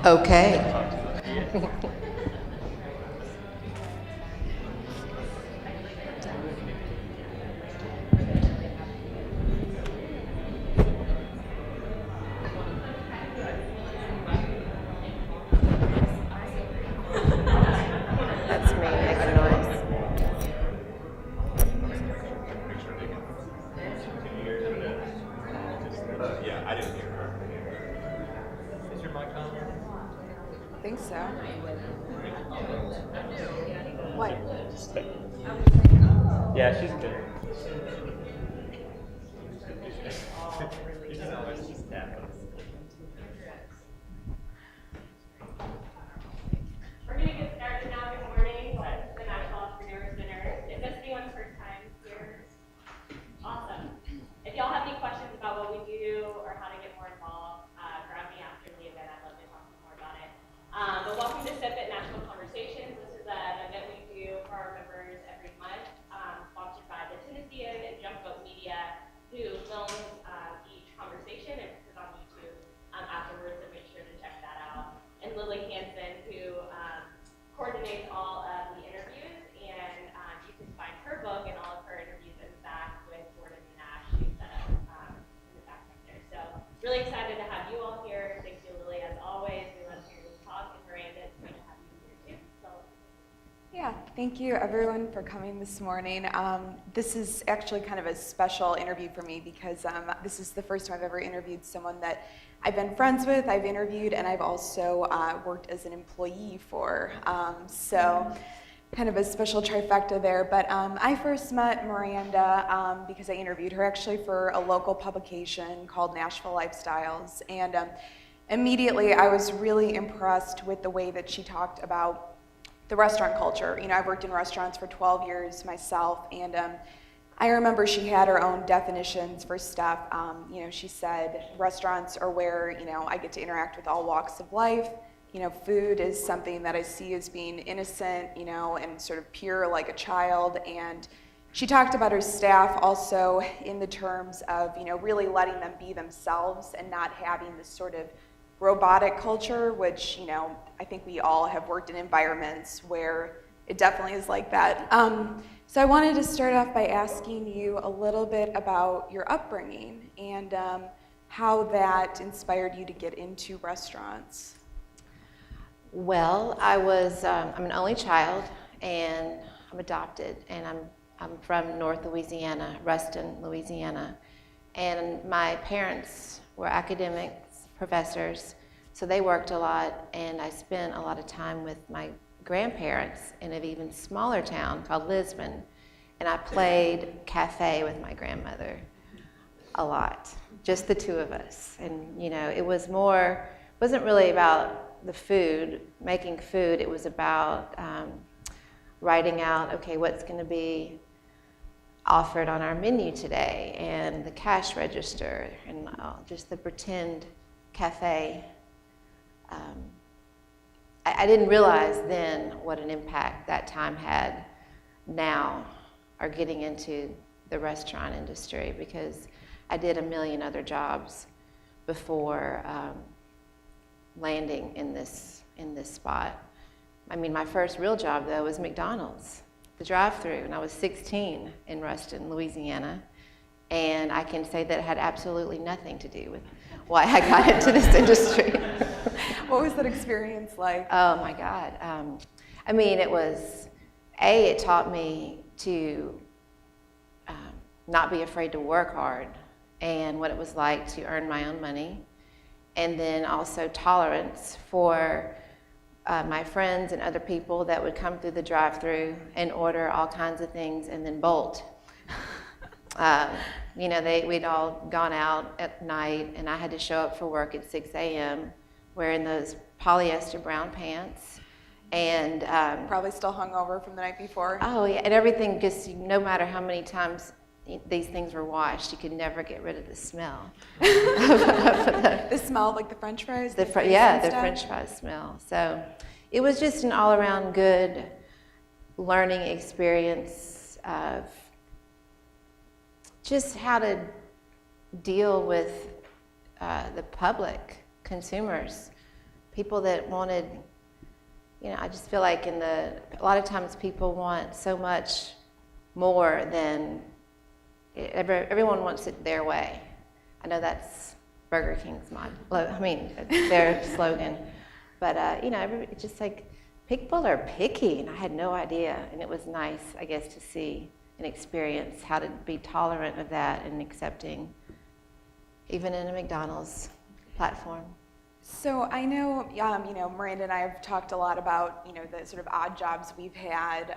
Okay. That's me making noise. Yeah, I didn't hear her. Is your mic on? I think so. What? Yeah, she's good. You can always just tap us. We're going to get started now. Good morning. Welcome to the Nashville Entrepreneur Center. Is this anyone's first time here? Awesome. If y'all have any questions about what we do or how to get more involved, grab me after the event. I'd love to talk more about it. But welcome to SIP at Nashville Conversations. This is an event we do for our members every month, sponsored by the Tennessee and Jump Boat Media, who films each conversation and puts it on YouTube afterwards, so make sure to check that out. And Lily Hansen, who coordinates all of the interviews, and you can find her book and all of her interviews in back with Jordan and Nash, who's set up in the back there. So really excited to have you all here. Thank you, Lily, as always. We love hearing you talk, and Miranda, it's great to have you here too. So. Yeah, thank you everyone for coming this morning. This is actually kind of a special interview for me because this is the first time I've ever interviewed someone that I've been friends with, I've interviewed, and I've also worked as an employee for. So kind of a special trifecta there. But I first met Miranda because I interviewed her actually for a local publication called Nashville Lifestyles. And immediately I was really impressed with the way that she talked about the restaurant culture. You know, I've worked in restaurants for 12 years myself, and I remember she had her own definitions for stuff. You know, she said restaurants are where, you know, I get to interact with all walks of life. You know, food is something that I see as being innocent, you know, and sort of pure like a child. And she talked about her staff also in the terms of, you know, really letting them be themselves and not having this sort of robotic culture, which, you know, I think we all have worked in environments where it definitely is like that. So I wanted to start off by asking you a little bit about your upbringing and how that inspired you to get into restaurants. Well, I'm an only child, and I'm adopted, and I'm from North Louisiana, Ruston, Louisiana, and my parents were academics, professors, so they worked a lot, and I spent a lot of time with my grandparents in an even smaller town called Lisbon, and I played cafe with my grandmother a lot, just the two of us. And you know, it wasn't really about the food, making food. It was about writing out, okay, what's going to be offered on our menu today, and the cash register, and just the pretend cafe. I didn't realize then what an impact that time had now, or getting into the restaurant industry, because I did a million other jobs before landing in this spot. I mean, my first real job though was McDonald's, the drive-through, and I was 16 in Ruston, Louisiana, and I can say that it had absolutely nothing to do with why I got into this industry. What was that experience like? Oh my God. I mean, it taught me to not be afraid to work hard, and what it was like to earn my own money, and then also tolerance for my friends and other people that would come through the drive-through and order all kinds of things and then bolt. You know, we'd all gone out at night, and I had to show up for work at 6 a.m. wearing those polyester brown pants, and Probably still hungover from the night before. oh yeah, and everything, just no matter how many times these things were washed, you could never get rid of the smell. The smell of like the French fries? The French fries smell. So it was just an all-around good learning experience of just how to deal with the public consumers, people that wanted, I just feel like a lot of times people want so much more than, everyone wants it their way. I know that's Burger King's their slogan. But, it's just like, people are picky, and I had no idea. And it was nice, I guess, to see and experience how to be tolerant of that and accepting, even in a McDonald's platform. So I know, Miranda and I have talked a lot about, the sort of odd jobs we've had,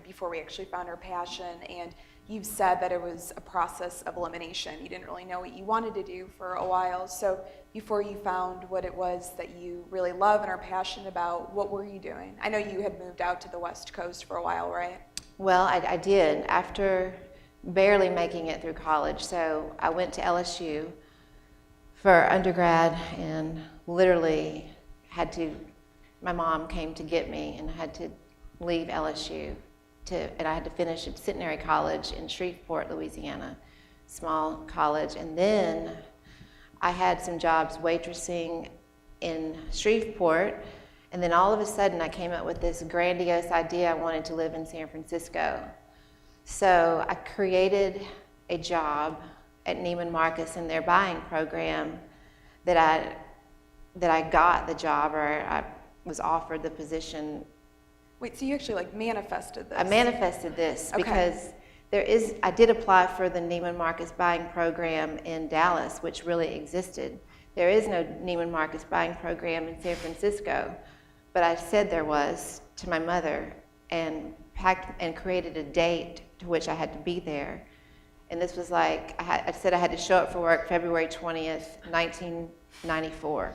before we actually found our passion. And you've said that it was a process of elimination. You didn't really know what you wanted to do for a while. So before you found what it was that you really love and are passionate about, what were you doing? I know you had moved out to the West Coast for a while, right? Well, I did, after barely making it through college. So I went to LSU for undergrad and literally my mom came to get me, and I had to leave LSU and I had to finish at Centenary College in Shreveport, Louisiana, small college. And then I had some jobs waitressing in Shreveport. And then all of a sudden I came up with this grandiose idea. I wanted to live in San Francisco. So I created a job at Neiman Marcus in their buying program that I got the job, or I was offered the position. Wait, so you actually manifested this? I manifested this Okay. because I did apply for the Neiman Marcus buying program in Dallas, which really existed. There is no Neiman Marcus buying program in San Francisco, but I said there was to my mother and created a date to which I had to be there. And this was I said I had to show up for work February 20th, 1994.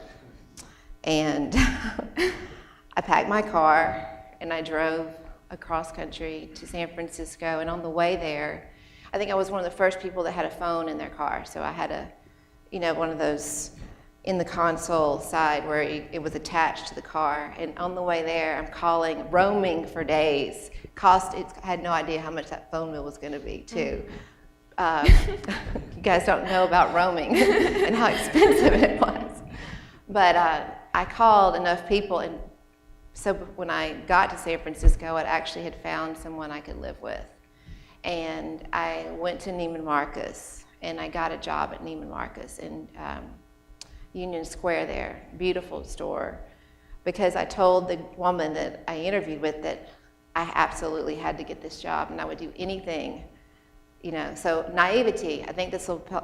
And I packed my car and I drove across country to San Francisco. And on the way there, I think I was one of the first people that had a phone in their car. So I had one of those in the console side where it was attached to the car. And on the way there, I'm calling, roaming for days. I had no idea how much that phone bill was going to be, too. You guys don't know about roaming and how expensive it was. But I called enough people, and so when I got to San Francisco, I actually had found someone I could live with. And I went to Neiman Marcus, and I got a job at Neiman Marcus in Union Square there, beautiful store, because I told the woman that I interviewed with that I absolutely had to get this job, and I would do anything. So naivety, I think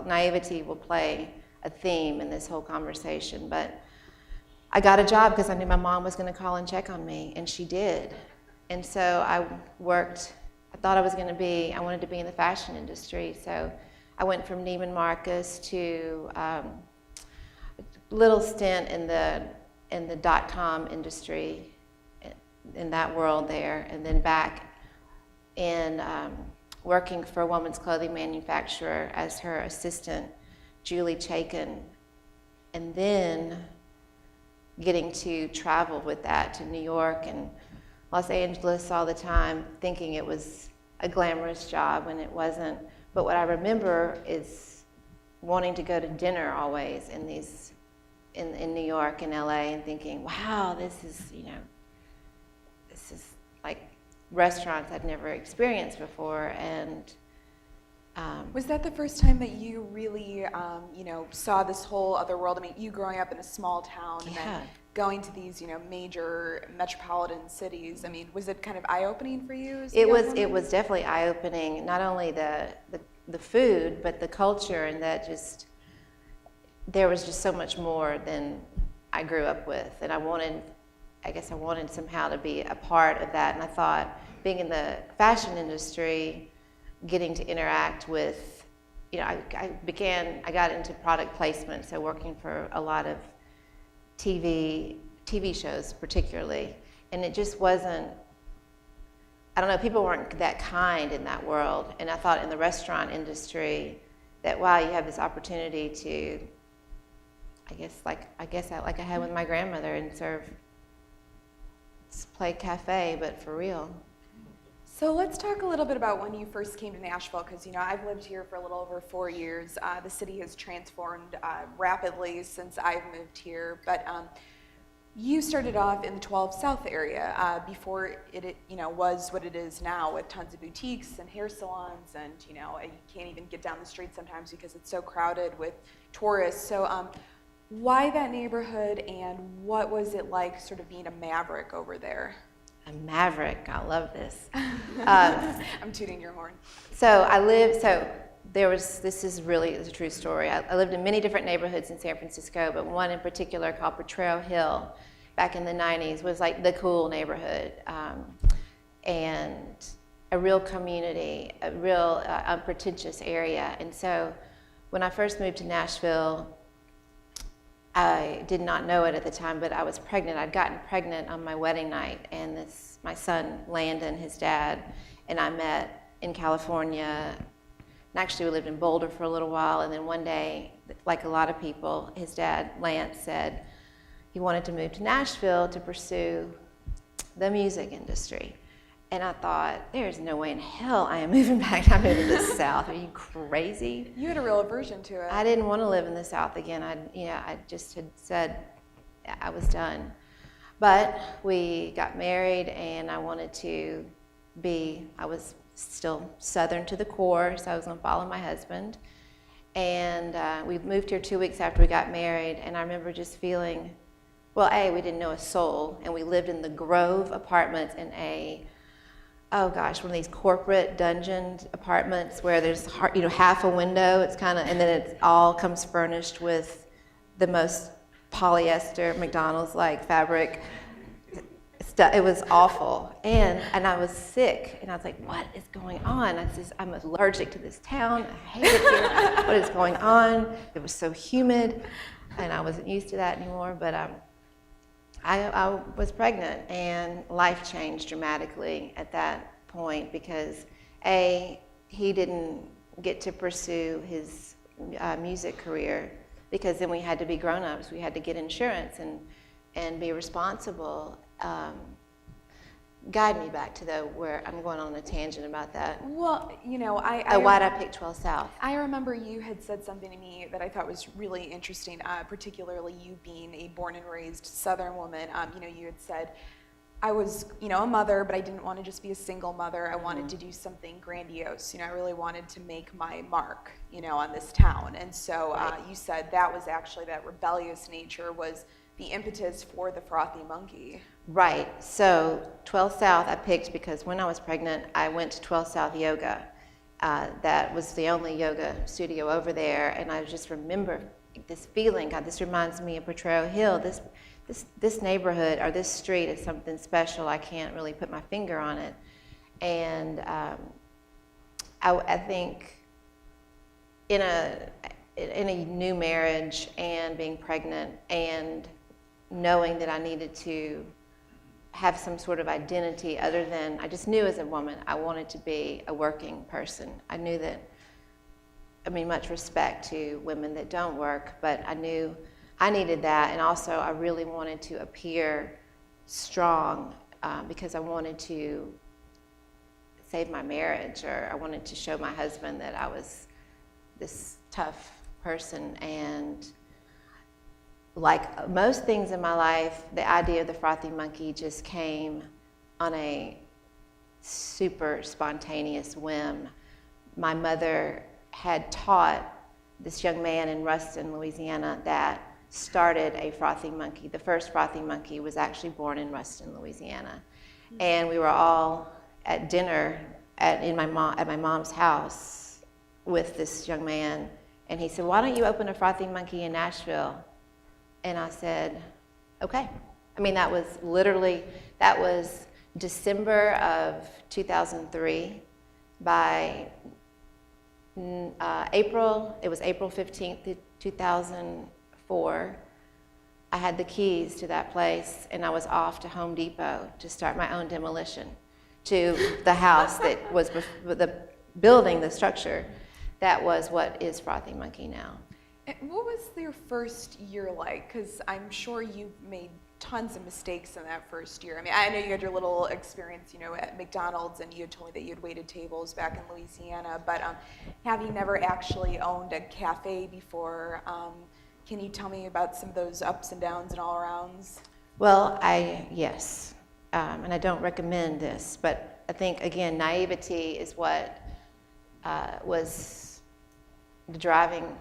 naivety will play a theme in this whole conversation, but I got a job because I knew my mom was going to call and check on me, and she did. And so I thought I wanted to be in the fashion industry, so I went from Neiman Marcus to a little stint in the .com industry, in that world there, and then back in working for a women's clothing manufacturer as her assistant, Julie Chaikin, and then getting to travel with that to New York and Los Angeles all the time, thinking it was a glamorous job when it wasn't. But what I remember is wanting to go to dinner always in New York and LA, and thinking, wow, this is like restaurants I'd never experienced before. And was that the first time that you really, saw this whole other world? I mean, you growing up in a small town and then going to these, major metropolitan cities. I mean, was it kind of eye-opening for you? It was definitely eye-opening. Not only the food, but the culture, and that there was just so much more than I grew up with, and I wanted somehow to be a part of that. And I thought, being in the fashion industry, getting to interact with, I got into product placement, so working for a lot of TV shows particularly, and it just wasn't, I don't know, people weren't that kind in that world. And I thought in the restaurant industry that, wow, you have this opportunity to, like I had with my grandmother, and play cafe, but for real. So let's talk a little bit about when you first came to Nashville, because I've lived here for a little over 4 years. The city has transformed rapidly since I've moved here, but you started off in the 12 South area before it was what it is now, with tons of boutiques and hair salons, and you can't even get down the street sometimes because it's so crowded with tourists. So why that neighborhood, and what was it like sort of being a maverick over there? A maverick, I love this. I'm tooting your horn. This is really a true story. I lived in many different neighborhoods in San Francisco, but one in particular called Potrero Hill back in the 90s was like the cool neighborhood, and a real community, a real unpretentious area. And so when I first moved to Nashville, I did not know it at the time, but I was pregnant. I'd gotten pregnant on my wedding night, and my son, Landon, his dad, and I met in California. And actually, we lived in Boulder for a little while, and then one day, like a lot of people, his dad, Lance, said he wanted to move to Nashville to pursue the music industry. And I thought, there's no way in hell I am moving back. I'm moving to the South. Are you crazy? You had a real aversion to it. I didn't want to live in the South again. I just had said I was done. But we got married, and I wanted to I was still Southern to the core, so I was going to follow my husband. And we moved here 2 weeks after we got married, and I remember just feeling, well, we didn't know a soul, and we lived in the Grove apartments in one of these corporate dungeon apartments where there's half a window. It's and then it all comes furnished with the most polyester McDonald's-like fabric stuff. It was awful, and I was sick, and I was like, "What is going on?" I'm allergic to this town. I hate it here. What is going on? It was so humid, and I wasn't used to that anymore. But I was pregnant, and life changed dramatically at that point because he didn't get to pursue his music career because then we had to be grown-ups. We had to get insurance and be responsible. Guide me back to where I'm going on a tangent about that. Well, why'd I pick 12 South? I remember you had said something to me that I thought was really interesting, particularly you being a born and raised Southern woman. You had said, I was, a mother, but I didn't want to just be a single mother. I wanted to do something grandiose. I really wanted to make my mark, on this town. And so you said that was actually that rebellious nature was the impetus for the Frothy Monkey. Right. So 12 South I picked because when I was pregnant, I went to 12 South Yoga. That was the only yoga studio over there, and I just remember this feeling. God, this reminds me of Potrero Hill. This neighborhood or this street is something special. I can't really put my finger on it. And I think in a new marriage and being pregnant and knowing that I needed to have some sort of identity other than, I just knew as a woman I wanted to be a working person. I knew that, much respect to women that don't work, but I knew I needed that, and also I really wanted to appear strong because I wanted to save my marriage, or I wanted to show my husband that I was this tough person. And like most things in my life, the idea of the Frothy Monkey just came on a super spontaneous whim. My mother had taught this young man in Ruston, Louisiana, that started a Frothy Monkey. The first Frothy Monkey was actually born in Ruston, Louisiana. And we were all at dinner at my mom's house with this young man, and he said, "Why don't you open a Frothy Monkey in Nashville?" And I said, okay. That was December of 2003. By April 15th, 2004, I had the keys to that place, and I was off to Home Depot to start my own demolition to the house that was the building, the structure. That was what is Frothy Monkey now. And what was your first year like? Because I'm sure you made tons of mistakes in that first year. I mean, I know you had your little experience, at McDonald's, and you had told me that you had waited tables back in Louisiana, but having never actually owned a cafe before, can you tell me about some of those ups and downs and all-arounds? Well, yes, and I don't recommend this, but I think, again, naivety is what was the driving,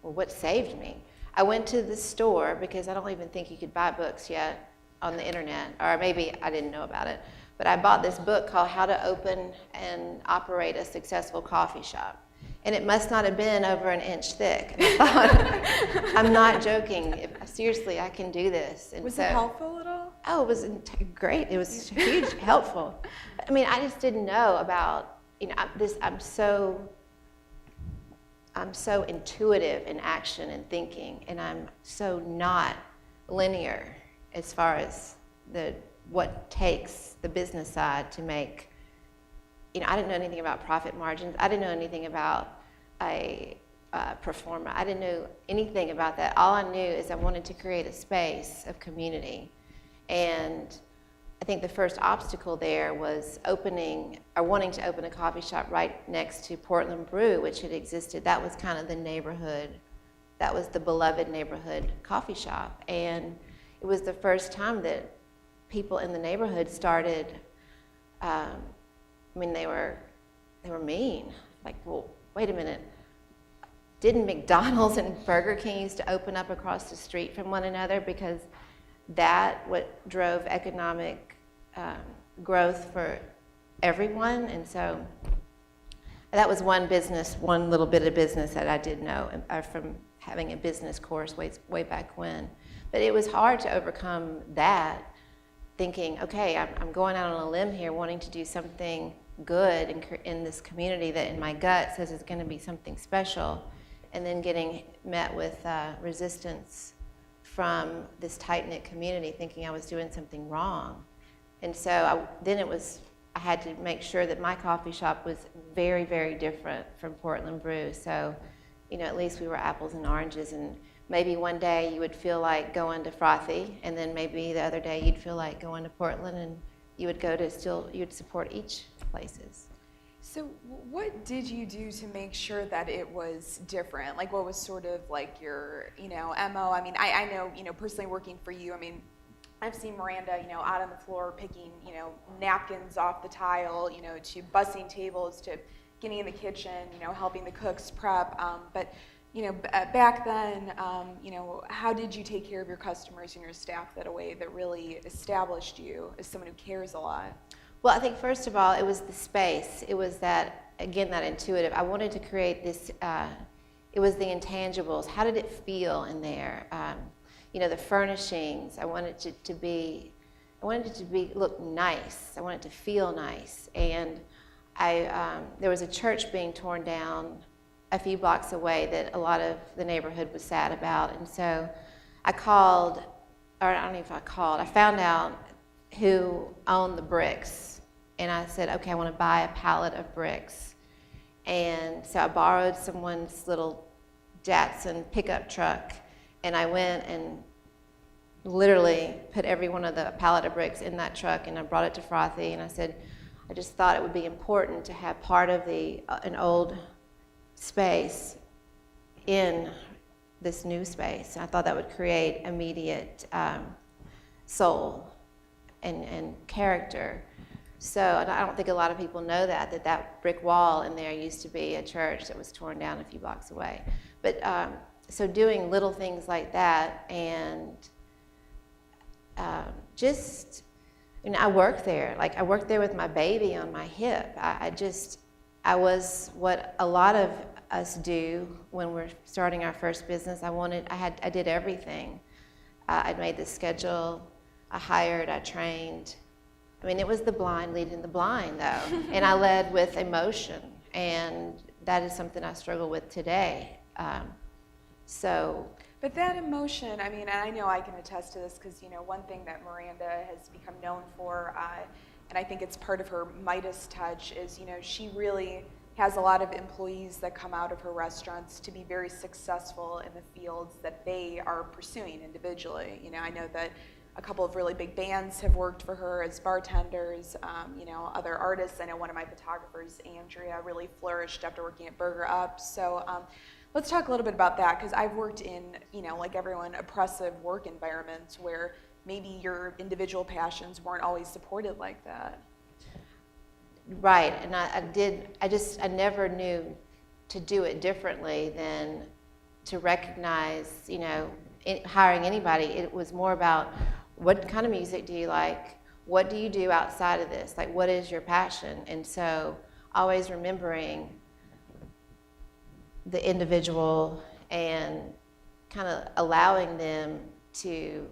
what saved me. I went to the store because I don't even think you could buy books yet on the internet, or maybe I didn't know about it, but I bought this book called How to Open and Operate a Successful Coffee Shop. And it must not have been over an inch thick. And I thought, I'm not joking. Seriously, I can do this. And was it helpful at all? Oh, it was great. It was huge, helpful. I mean, I just didn't know about, I'm so intuitive in action and thinking, and I'm so not linear as far as what takes the business side to make. I didn't know anything about profit margins. I didn't know anything about a performer. I didn't know anything about that. All I knew is I wanted to create a space of community. And I think the first obstacle there was wanting to open a coffee shop right next to Portland Brew, which had existed. That was kind of the neighborhood. That was the beloved neighborhood coffee shop. And it was the first time that people in the neighborhood started, they were mean. Like, well, wait a minute. Didn't McDonald's and Burger King used to open up across the street from one another because what drove economic growth for everyone? And so that was one little bit of business that I did know from having a business course way back when. But it was hard to overcome that, thinking, okay, I'm going out on a limb here, wanting to do something good in this community that in my gut says it's going to be something special, and then getting met with resistance from this tight-knit community, thinking I was doing something wrong. And so I had to make sure that my coffee shop was very, very different from Portland Brew. So, at least we were apples and oranges, and maybe one day you would feel like going to Frothy, and then maybe the other day you'd feel like going to Portland, and you would you'd support each places. So what did you do to make sure that it was different? Like, what was sort of like your, MO? I mean, I know, personally working for you, I've seen Miranda, out on the floor picking, napkins off the tile, to bussing tables, to getting in the kitchen, helping the cooks prep. But, back then, how did you take care of your customers and your staff that a way that really established you as someone who cares a lot? Well, I think first of all, it was the space. It was that intuitive. I wanted to create this, it was the intangibles. How did it feel in there? The furnishings. I wanted it to look nice. I wanted it to feel nice. And there was a church being torn down a few blocks away that a lot of the neighborhood was sad about. And so I found out who owned the bricks. And I said, okay, I want to buy a pallet of bricks. And so I borrowed someone's little Datsun pickup truck, and I went and literally put every one of the pallet of bricks in that truck, and I brought it to Frothy, and I said, I just thought it would be important to have part of an old space in this new space. And I thought that would create immediate soul and character. So I don't think a lot of people know that brick wall in there used to be a church that was torn down a few blocks away. But so doing little things like that, and I worked there. Like, I worked there with my baby on my hip. I was what a lot of us do when we're starting our first business. I did everything. I made the schedule. I hired. I trained. It was the blind leading the blind, though. And I led with emotion, and that is something I struggle with today. But that emotion, and I know I can attest to this because, one thing that Miranda has become known for, and I think it's part of her Midas touch, is, she really has a lot of employees that come out of her restaurants to be very successful in the fields that they are pursuing individually. I know that a couple of really big bands have worked for her as bartenders. Other artists. I know one of my photographers, Andrea, really flourished after working at Burger Up. So let's talk a little bit about that, because I've worked in, like everyone, oppressive work environments where maybe your individual passions weren't always supported like that. Right, and I never knew to do it differently than to recognize, hiring anybody. It was more about, what kind of music do you like? What do you do outside of this? Like, what is your passion? And so always remembering the individual and kind of allowing them to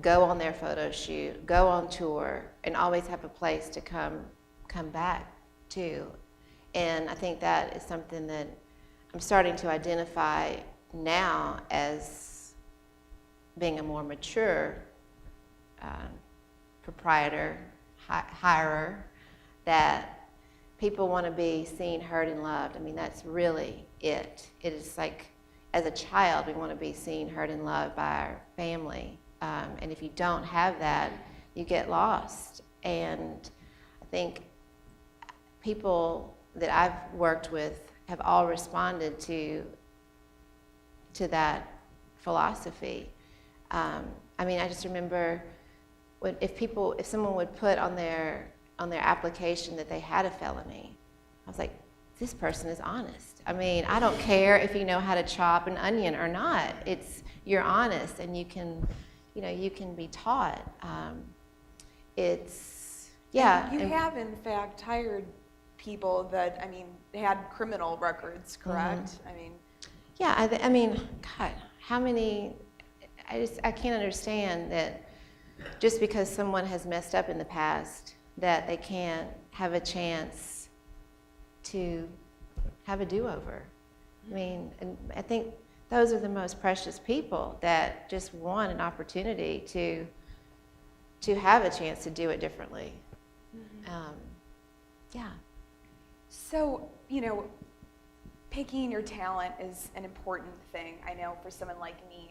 go on their photo shoot, go on tour, and always have a place to come back to. And I think that is something that I'm starting to identify now as being a more mature proprietor, hirer, that people want to be seen, heard, and loved. I mean, that's really it. It is like, as a child, we want to be seen, heard, and loved by our family. And if you don't have that, you get lost. And I think people that I've worked with have all responded to that philosophy. I just remember if someone would put on their application that they had a felony, I was like, this person is honest. I mean, I don't care if you know how to chop an onion or not. You're honest, and you can be taught. You have, in fact, hired people that, had criminal records, correct? Mm-hmm. God, how many, I can't understand that just because someone has messed up in the past, that they can't have a chance to have a do-over. And I think those are the most precious people that just want an opportunity to have a chance to do it differently. Mm-hmm. So, picking your talent is an important thing. I know for someone like me,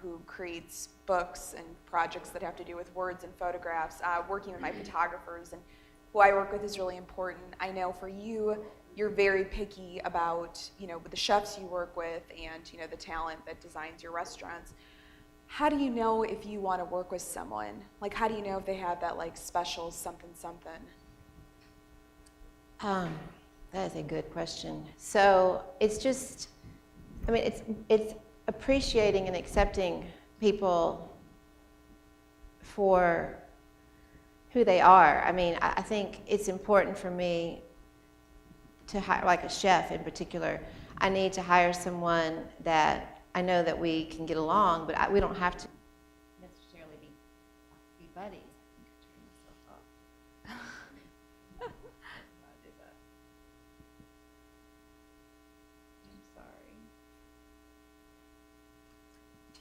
who creates books and projects that have to do with words and photographs, working with my photographers and who I work with is really important. I know for you, you're very picky about, the chefs you work with and, the talent that designs your restaurants. How do you know if you want to work with someone? Like, how do you know if they have that, special something? That is a good question. So it's just, it's appreciating and accepting people for who they are. I think it's important for me to hire, like a chef in particular. I need to hire someone that I know that we can get along, but we don't have to necessarily be buddies.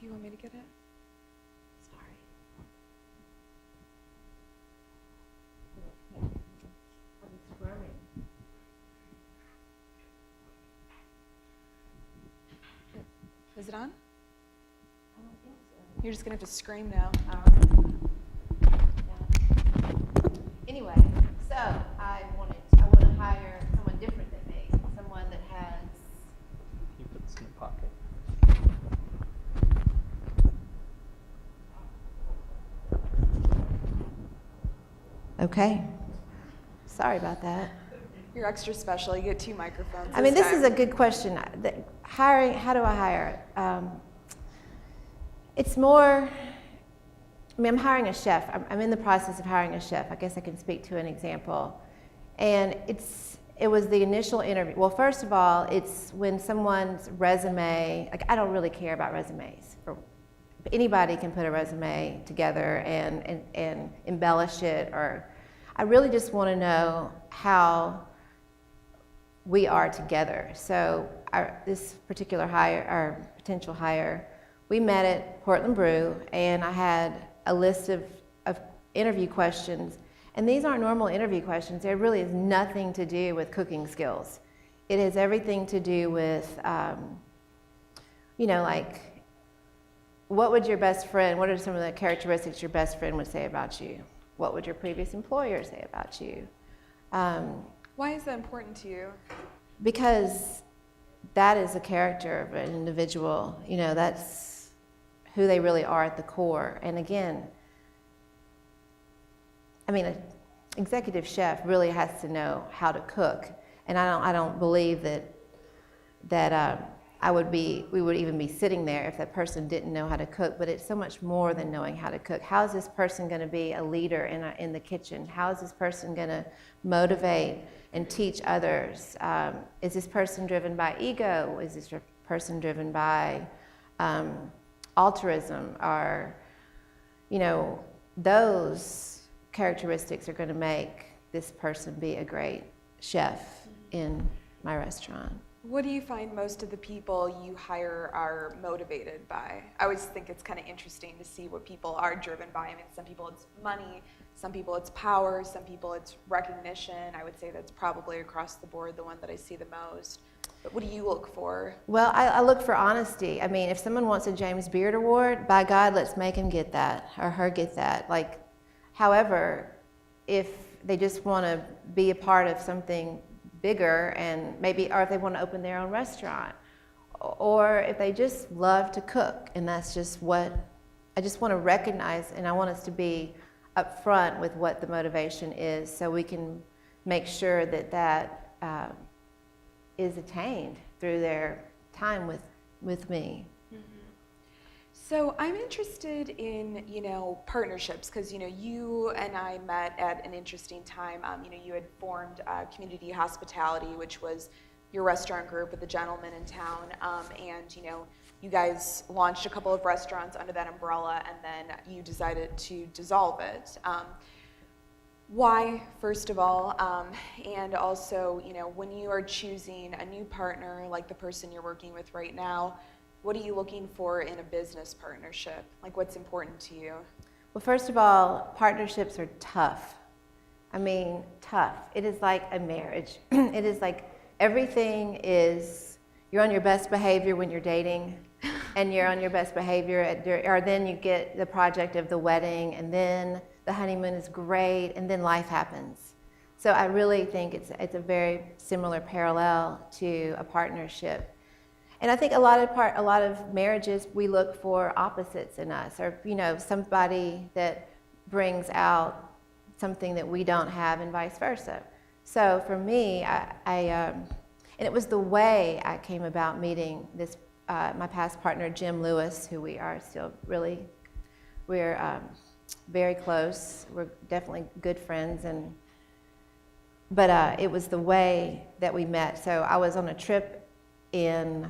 Do you want me to get it? Sorry. I'm squirming. Is it on? I don't think so. You're just going to have to scream now. Anyway, so I want to hire someone different than me, someone that has. You put this in your pocket. Okay. Sorry about that. You're extra special. You get 2 microphones. This is a good question. Hiring, how do I hire? It's more, I'm hiring a chef. I'm in the process of hiring a chef. I guess I can speak to an example. And it was the initial interview. Well, first of all, it's when someone's resume, I don't really care about resumes. Anybody can put a resume together and embellish it, or I really just want to know how we are together. So this particular potential hire, we met at Portland Brew, and I had a list of interview questions. And these aren't normal interview questions. There really is nothing to do with cooking skills. It has everything to do with, what would your best friend, what are some of the characteristics your best friend would say about you? What would your previous employer say about you? Why is that important to you? Because that is a character of an individual. You know, that's who they really are at the core. And again, I mean, an executive chef really has to know how to cook. And I don't believe that we would even be sitting there if that person didn't know how to cook. But it's so much more than knowing how to cook. How is this person going to be a leader in the kitchen? How is this person going to motivate and teach others? Is this person driven by ego? Is this person driven by altruism? Or, you know, those characteristics are going to make this person be a great chef in my restaurant. What do you find most of the people you hire are motivated by? I always think it's kind of interesting to see what people are driven by. I mean, some people it's money, some people it's power, some people it's recognition. I would say that's probably across the board the one that I see the most. But what do you look for? Well, I look for honesty. I mean, if someone wants a James Beard Award, by God, let's make him get that or her get that. Like, however, if they just want to be a part of something bigger and maybe, or if they want to open their own restaurant, or if they just love to cook, and that's just what I just want to recognize, and I want us to be upfront with what the motivation is so we can make sure that is attained through their time with me. So I'm interested in, partnerships, because, you and I met at an interesting time. You had formed Community Hospitality, which was your restaurant group with the gentleman in town, and, you guys launched a couple of restaurants under that umbrella, and then you decided to dissolve it. Why, first of all, and also, when you are choosing a new partner, like the person you're working with right now, what are you looking for in a business partnership? Like, what's important to you? Well, first of all, partnerships are tough. I mean, tough. It is like a marriage. It is like everything is, you're on your best behavior when you're dating, and you're on your best behavior or then you get the project of the wedding, and then the honeymoon is great, and then life happens. So I really think it's a very similar parallel to a partnership. And I think a lot of marriages, we look for opposites in us, or somebody that brings out something that we don't have, and vice versa. So for me, and it was the way I came about meeting this my past partner, Jim Lewis, who we are still we're very close. We're definitely good friends, but it was the way that we met. So I was on a trip in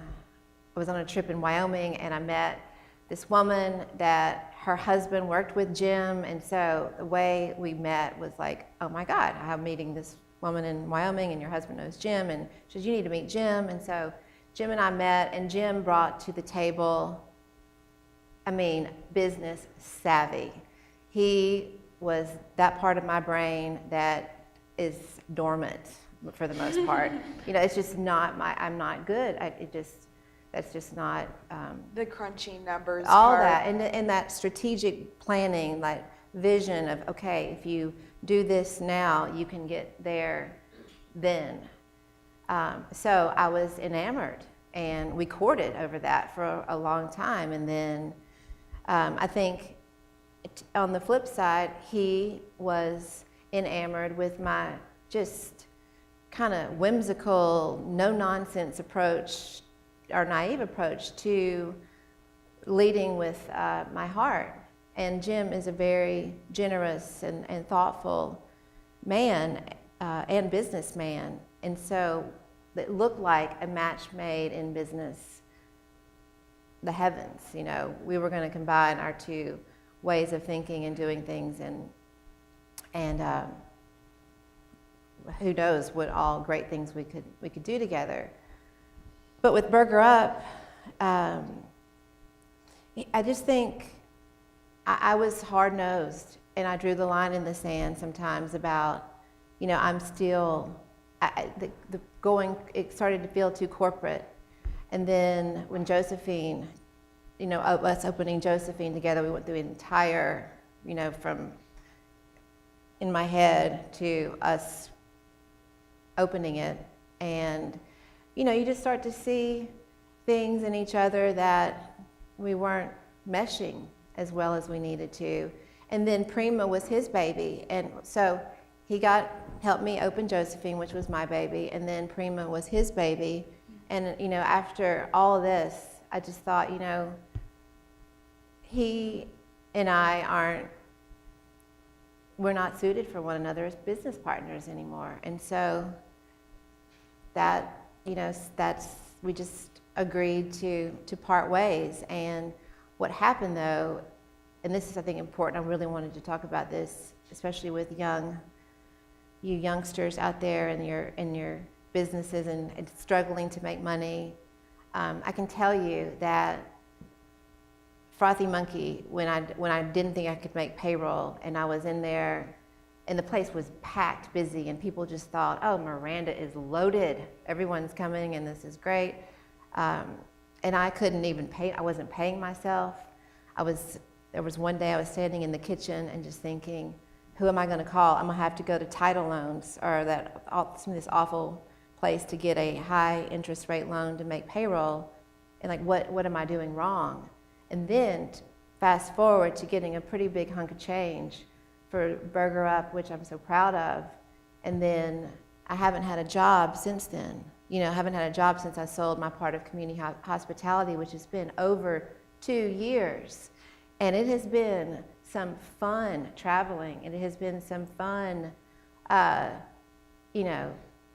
Wyoming, and I met this woman that her husband worked with Jim, and so the way we met was like, oh my God, I'm meeting this woman in Wyoming, and your husband knows Jim, and she says, you need to meet Jim. And so Jim and I met, and Jim brought to the table, business savvy. He was that part of my brain that is dormant for the most part. It's just not I'm not good. That's just not the crunching numbers. All part. that, and that strategic planning, like vision of, okay, if you do this now, you can get there then. So I was enamored, and we courted over that for a long time. And then I think on the flip side, he was enamored with my just kind of whimsical, no-nonsense approach, or naive approach to leading with my heart. And Jim is a very generous and thoughtful man and businessman. And so it looked like a match made in business, the heavens. We were going to combine our two ways of thinking and doing things, and who knows what all great things we could do together. But with Burger Up, I just think I was hard-nosed, and I drew the line in the sand sometimes about, I'm still, it started to feel too corporate. And then when Josephine us opening Josephine together, we went through the entire, from in my head to us opening it. And, you just start to see things in each other that we weren't meshing as well as we needed to. And then Prima was his baby. And so he helped me open Josephine, which was my baby. And then Prima was his baby. And, after all of this, I just thought, he and I we're not suited for one another as business partners anymore. And so that, we just agreed to part ways. And what happened though, and this is I think important, I really wanted to talk about this, especially with you youngsters out there in your businesses and struggling to make money. I can tell you that Frothy Monkey, when I didn't think I could make payroll, and I was in there, and the place was packed, busy, and people just thought, oh, Miranda is loaded. Everyone's coming, and this is great. And I couldn't even pay. I wasn't paying myself. There was one day I was standing in the kitchen and just thinking, who am I going to call? I'm going to have to go to Title Loans or this awful place to get a high interest rate loan to make payroll. And like, what am I doing wrong? And then fast forward to getting a pretty big hunk of change for Burger Up, which I'm so proud of. And then I haven't had a job since then. I haven't had a job since I sold my part of community hospitality, which has been over 2 years. And it has been some fun traveling, and it has been some fun,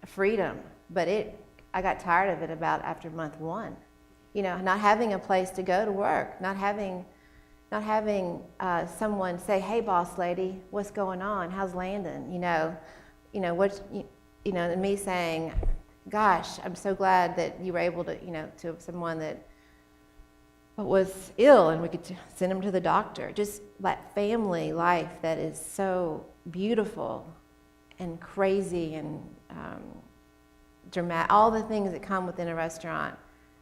freedom. But I got tired of it about after month 1. Not having a place to go to work, not having someone say, "Hey, boss lady, what's going on? How's Landon?" And me saying, "Gosh, I'm so glad that you were able to, to someone that was ill, and we could send him to the doctor." Just that family life that is so beautiful and crazy and dramatic, all the things that come within a restaurant.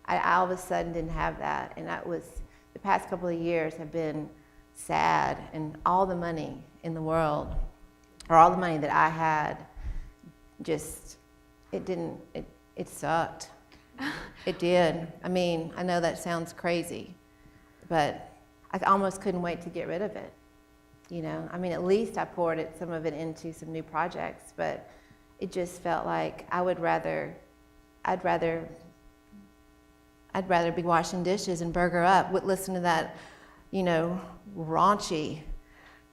I all of a sudden didn't have that, and the past couple of years have been sad, and all the money in the world, or all the money that I had, it sucked. It did. I mean, I know that sounds crazy, but I almost couldn't wait to get rid of it. At least I poured some of it into some new projects, but it just felt like I'd rather be washing dishes and Burger Up, listen to that, raunchy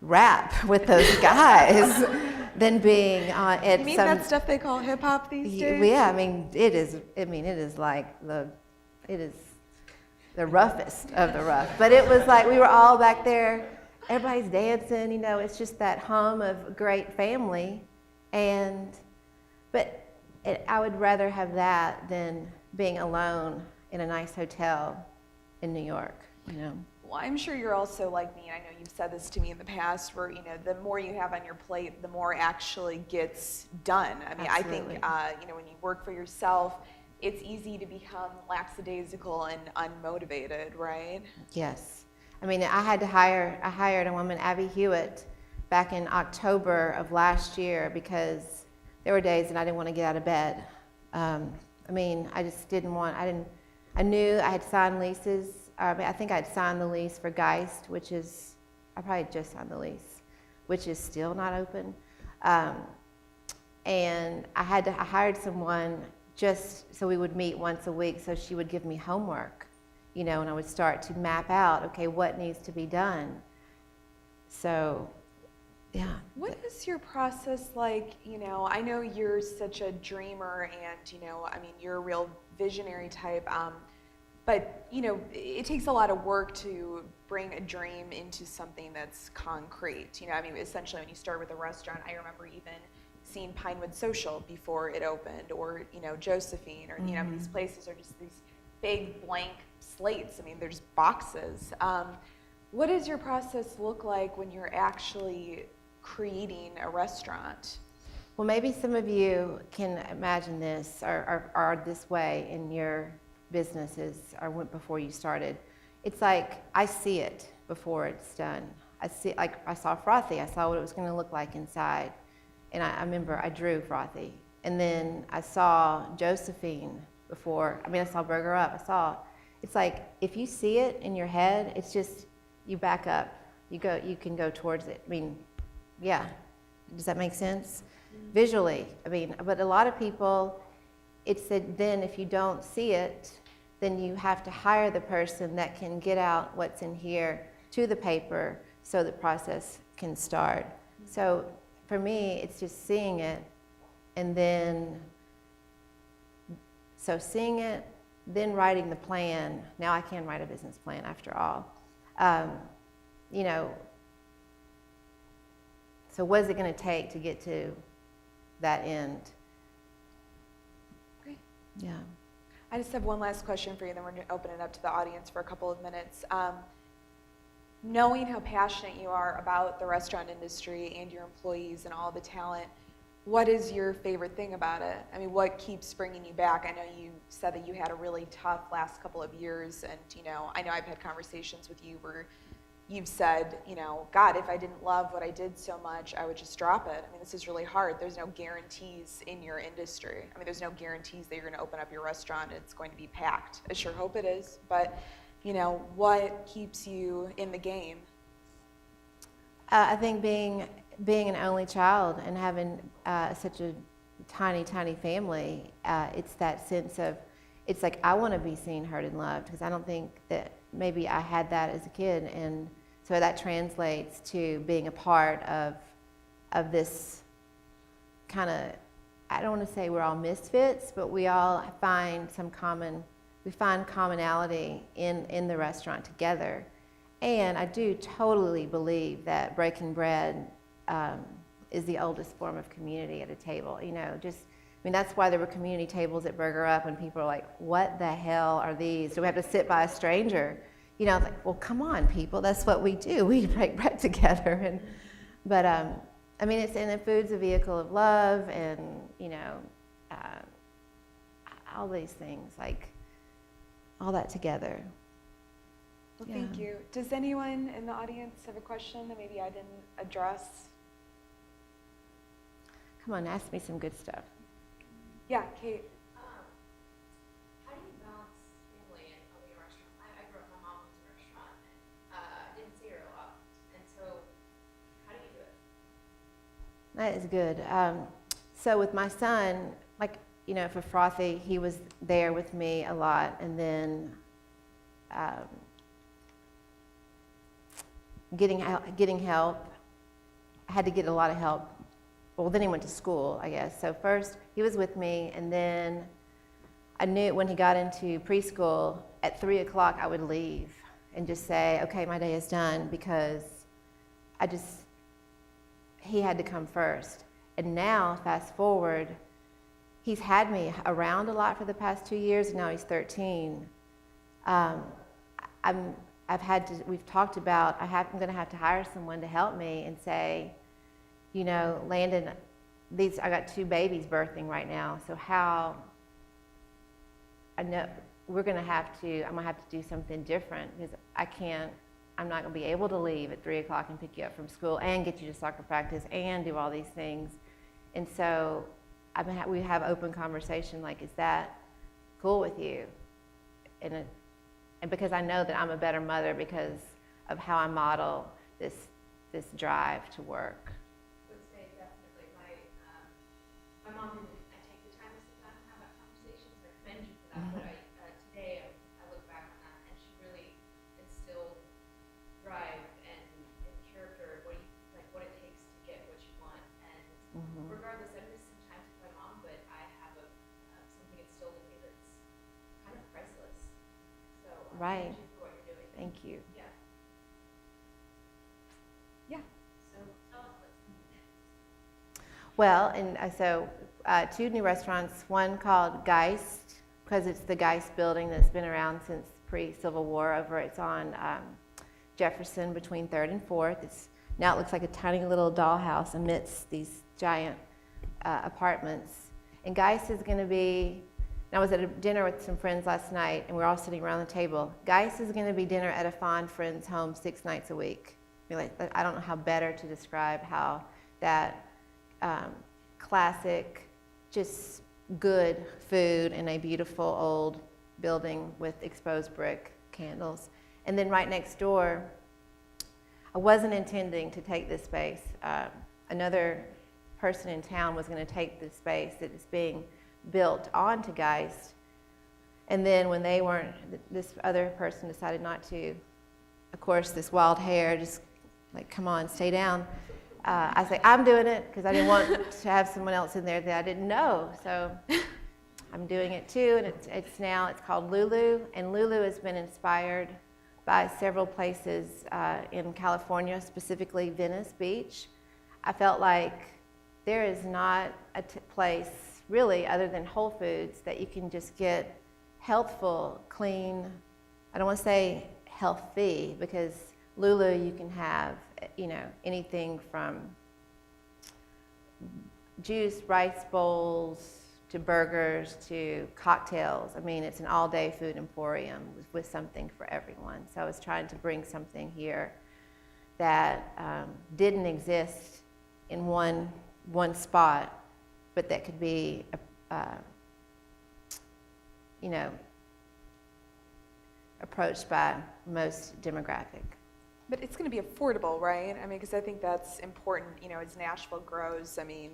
rap with those guys than being at You mean some... that stuff they call hip hop these days? Yeah, it is like it is the roughest of the rough. But it was like we were all back there, everybody's dancing, it's just that hum of great family. But I would rather have that than being alone in a nice hotel in New York, Well, I'm sure you're also like me, and I know you've said this to me in the past, where, the more you have on your plate, the more actually gets done. Absolutely. I think, when you work for yourself, it's easy to become lackadaisical and unmotivated, right? Yes. I hired a woman, Abby Hewitt, back in October of last year because there were days that I didn't want to get out of bed. I just I knew I had signed leases. I think I'd signed the lease for Geist, I probably just signed the lease, which is still not open. And I hired someone just so we would meet once a week, so she would give me homework, and I would start to map out, okay, what needs to be done. So, yeah. What is your process like? I know you're such a dreamer, and you're a real visionary type. But it takes a lot of work to bring a dream into something that's concrete. Essentially, when you start with a restaurant, I remember even seeing Pinewood Social before it opened, or Josephine, or these places are just these big blank slates. They're just boxes. What does your process look like when you're actually creating a restaurant? Well, maybe some of you can imagine this or are this way in your businesses or went before you started. it's like I see it before it's done. I saw Frothy. I saw what it was going to look like inside. And I remember I drew Frothy. And then I saw Josephine before. I saw Burger Up. It's like if you see it in your head, it's just you back up. You can go towards it. Yeah. Does that make sense? Visually. But a lot of people, it's that then if you don't see it, then you have to hire the person that can get out what's in here to the paper so the process can start. So for me, it's just seeing it, and then, so seeing it, then writing the plan. Now I can write a business plan after all. So what is it going to take to get to that end? Okay. Yeah. I just have one last question for you, then we're going to open it up to the audience for a couple of minutes. Knowing how passionate you are about the restaurant industry and your employees and all the talent, what is your favorite thing about it? What keeps bringing you back? I know you said that you had a really tough last couple of years, and I know I've had conversations with you where you've said, God, if I didn't love what I did so much, I would just drop it. This is really hard. There's no guarantees in your industry. There's no guarantees that you're going to open up your restaurant and it's going to be packed. I sure hope it is, but what keeps you in the game? I think being an only child and having such a tiny family, it's that sense of, it's like I want to be seen, heard, and loved, because I don't think that maybe I had that as a kid, and so that translates to being a part of this kind of, I don't want to say we're all misfits, but we all find commonality in the restaurant together. And I do totally believe that breaking bread is the oldest form of community at a table. That's why there were community tables at Burger Up when people are like, what the hell are these? Do we have to sit by a stranger? Well, come on, people, that's what we do. We break bread together. But the food's a vehicle of love, and, all these things, like all that together. Well, thank you. Does anyone in the audience have a question that maybe I didn't address? Come on, ask me some good stuff. Yeah, Kate. How do you balance family and owning a restaurant? I grew up, my mom owns a restaurant, and I didn't see her a lot. And so, how do you do it? That is good. So with my son, for Frothy, he was there with me a lot, and then getting help. I had to get a lot of help. Well, then he went to school, I guess. So first, he was with me, and then I knew when he got into preschool, at 3 o'clock I would leave and just say, okay, my day is done, because he had to come first. And now, fast forward, he's had me around a lot for the past 2 years, and now he's 13. We've talked about, I'm going to have to hire someone to help me and say, Landon, I got 2 babies birthing right now, so I'm going to have to do something different, because I'm not going to be able to leave at 3 o'clock and pick you up from school and get you to soccer practice and do all these things. And so we have open conversation, like, is that cool with you? And because I know that I'm a better mother because of how I model this drive to work. I would say definitely. My mom didn't take the time to sit down and have that conversation, so I commend you for that. But today I look back on that, and she really instilled drive and character, what it takes to get what you want. And regardless, I miss some times with my mom, but I have something instilled in me that's kind of priceless. So Right. thank you for what you're doing. Thank you. Yeah. Yeah. So tell us what's next. Well, and so 2 new restaurants, one called Geist, because it's the Geist building that's been around since pre-Civil War it's on Jefferson between 3rd and 4th. Now it looks like a tiny little dollhouse amidst these giant apartments. And Geist is going to be And I was at a dinner with some friends last night, and we were all sitting around the table. Geist is going to be dinner at a fond friend's home 6 nights a week. I don't know how better to describe how that classic, just good food in a beautiful old building with exposed brick candles. And then right next door, I wasn't intending to take this space. Another person in town was going to take this space that is being built onto Geist. And then when they weren't, this other person decided not to. Of course, this wild hair just like, come on, stay down. I was like, I'm doing it because I didn't want to have someone else in there that I didn't know. So I'm doing it too, and it's called Lulu, and Lulu has been inspired by several places in California, specifically Venice Beach. I felt like there is not a place really other than Whole Foods that you can just get healthful, clean, I don't want to say healthy, because Lulu you can have, anything from juice, rice bowls, to burgers, to cocktails. I mean, it's an all-day food emporium with something for everyone. So I was trying to bring something here that didn't exist in one spot, but that could be, approached by most demographic. But it's going to be affordable, right? I mean, because I think that's important, as Nashville grows. I mean,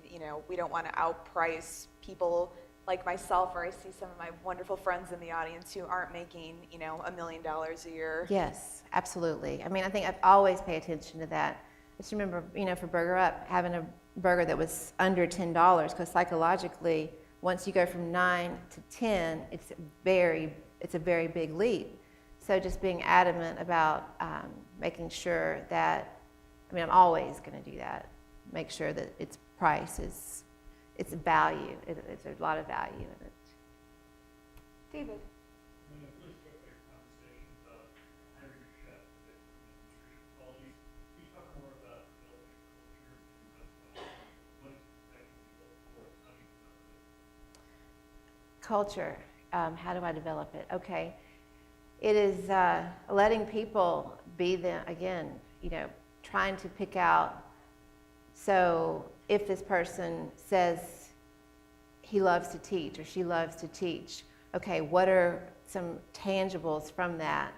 we don't want to outprice people like myself, or I see some of my wonderful friends in the audience who aren't making, $1 million a year. Yes, absolutely. I mean, I think I've always paid attention to that. Just remember, for Burger Up, having a burger that was under $10, because psychologically, once you go from 9 to 10, it's a very big leap. So just being adamant about making sure that, I'm always going to do that, make sure that its price is, it's value, it's a lot of value in it. David. When I first took our conversation about hiring a chef that nutrition qualities, can you talk more about developing culture and what it's expected to look for, how do you develop it? Culture, how do I develop it? Okay. It is letting people be them, again, trying to pick out, so if this person says he loves to teach or she loves to teach, okay, what are some tangibles from that?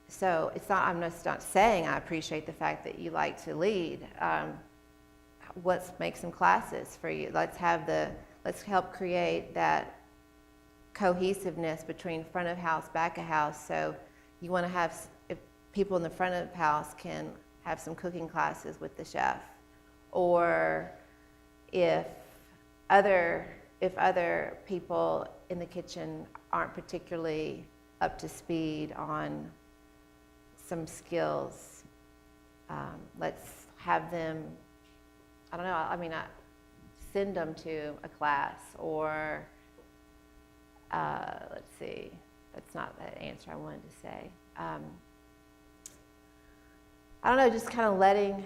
So I'm just not saying I appreciate the fact that you like to lead. Let's make some classes for you. Let's help create that cohesiveness between front of house, back of house. So you want to have, if people in the front of house can have some cooking classes with the chef, or if other people in the kitchen aren't particularly up to speed on some skills, let's have them, send them to a class, or let's see, that's not the answer I wanted to say. I don't know, just kind of letting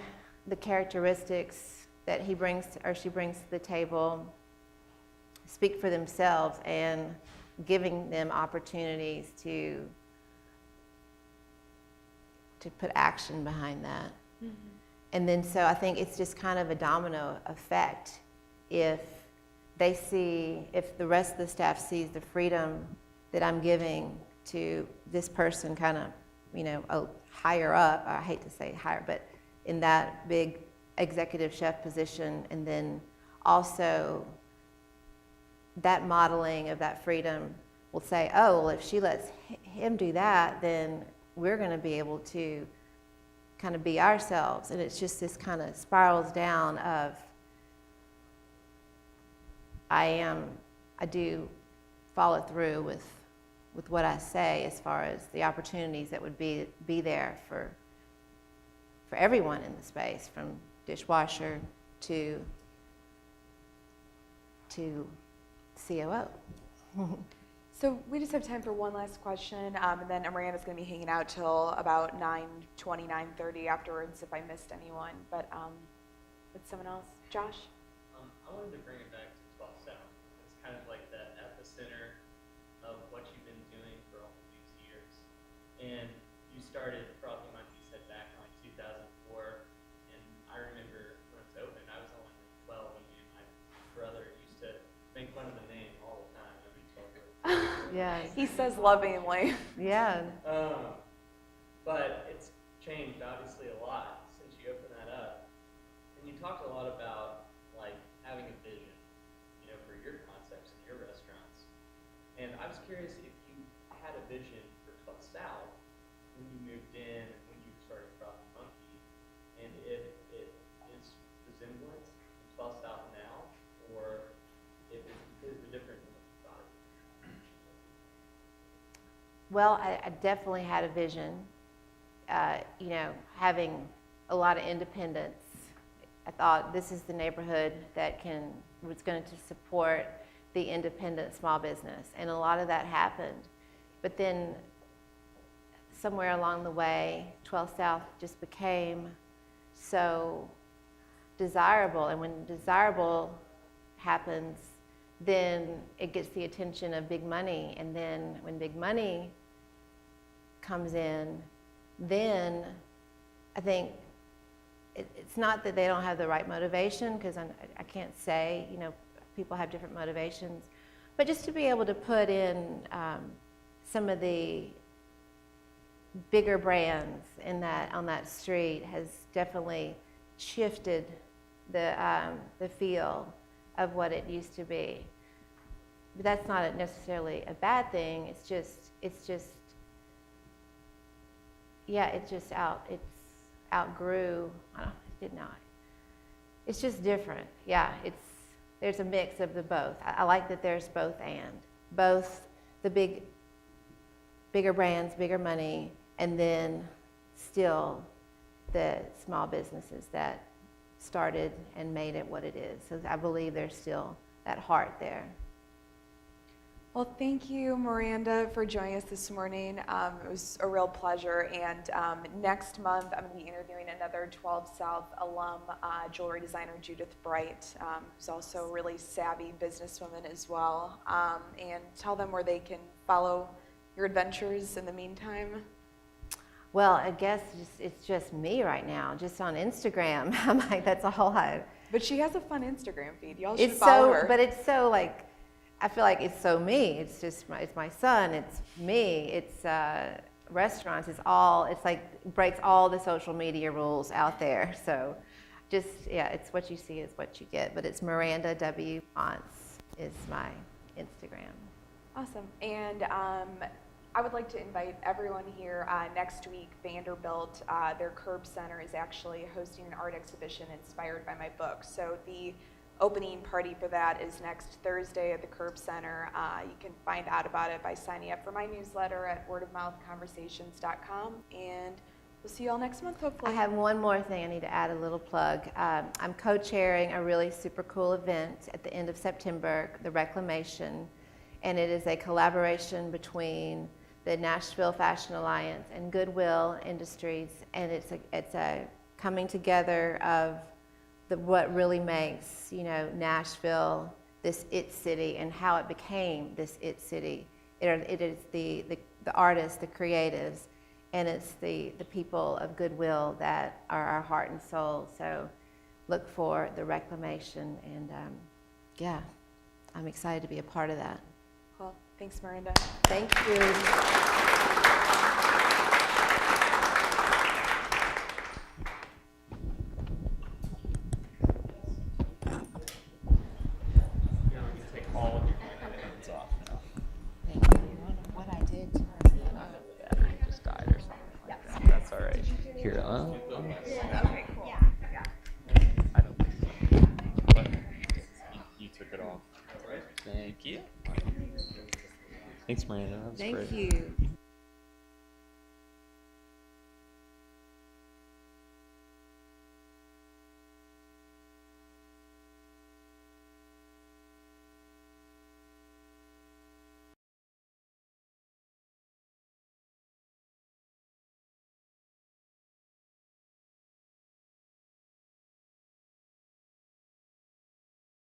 the characteristics that he brings or she brings to the table speak for themselves, and giving them opportunities to put action behind that. Mm-hmm. And then so I think it's just kind of a domino effect. If the rest of the staff sees the freedom that I'm giving to this person kind of, higher up, I hate to say higher, but in that big executive chef position, and then also that modeling of that freedom will say, oh, well, if she lets him do that, then we're going to be able to kind of be ourselves. And it's just this kind of spirals down of, I do follow through with what I say as far as the opportunities that would be there for everyone in the space, from dishwasher to COO. So we just have time for one last question, and then Miranda's going to be hanging out till about 9:20, 9:30 afterwards if I missed anyone. But with someone else, Josh? I wanted to bring it back to 12 Sound. It's kind of like the epicenter And you started Frothy Monkey, said back in like 2004, and I remember when it was open, I was only like 12, and me and my brother used to make fun of the name all the time. I mean, 12 Yes. He says lovingly. Yeah. But it's changed obviously a lot since you opened that up. And you talked a lot about like having a vision, you know, for your concepts and your restaurants. And I was curious if you had a vision for 12 South when you moved in, when you started Frothy Monkey, and if it is resemblant to 12 South now, or if it's completely different than what you thought. Well, I definitely had a vision. You know, having a lot of independence. I thought this is the neighborhood that was going to support the independent small business, and a lot of that happened. But then somewhere along the way, 12 South just became so desirable, and when desirable happens, then it gets the attention of big money, and then when big money comes in, then I think it's not that they don't have the right motivation, because I can't say, you know, people have different motivations, but just to be able to put in some of the bigger brands on that street has definitely shifted the feel of what it used to be. But that's not necessarily a bad thing. It's just yeah, it outgrew. It did not. It's just different. Yeah, there's a mix of the both. I like that there's both the bigger brands, bigger money, and then still the small businesses that started and made it what it is. So I believe there's still that heart there. Well, thank you, Miranda, for joining us this morning. It was a real pleasure. And next month, I'm going to be interviewing another 12 South alum, jewelry designer Judith Bright, who's also a really savvy businesswoman as well. And tell them where they can follow your adventures in the meantime. Well, I guess it's just me right now, just on Instagram. I'm like, that's all But she has a fun Instagram feed. Y'all should follow her. But it's so like, I feel like it's so me. It's just it's my son. It's me. It's restaurants. It's like breaks all the social media rules out there. So, just it's what you see is what you get. But it's Miranda W. Pontes is my Instagram. Awesome. And I would like to invite everyone here next week. Vanderbilt, their Curb Center, is actually hosting an art exhibition inspired by my book. So the opening party for that is next Thursday at the Curb Center. You can find out about it by signing up for my newsletter at wordofmouthconversations.com. And we'll see you all next month, hopefully. I have one more thing I need to add a little plug. I'm co-chairing a really super cool event at the end of September, the Reclamation, and it is a collaboration between the Nashville Fashion Alliance and Goodwill Industries, and it's a coming together of what really makes, Nashville this it city and how it became this it city. It is the artists, the creatives, and it's the people of Goodwill that are our heart and soul. So look for the Reclamation, and I'm excited to be a part of that. Well, thanks, Miranda. Thank you. Here, Okay, cool. I don't think so. But you took it off. Thank you. Thanks, Miranda. That was great. Thank you.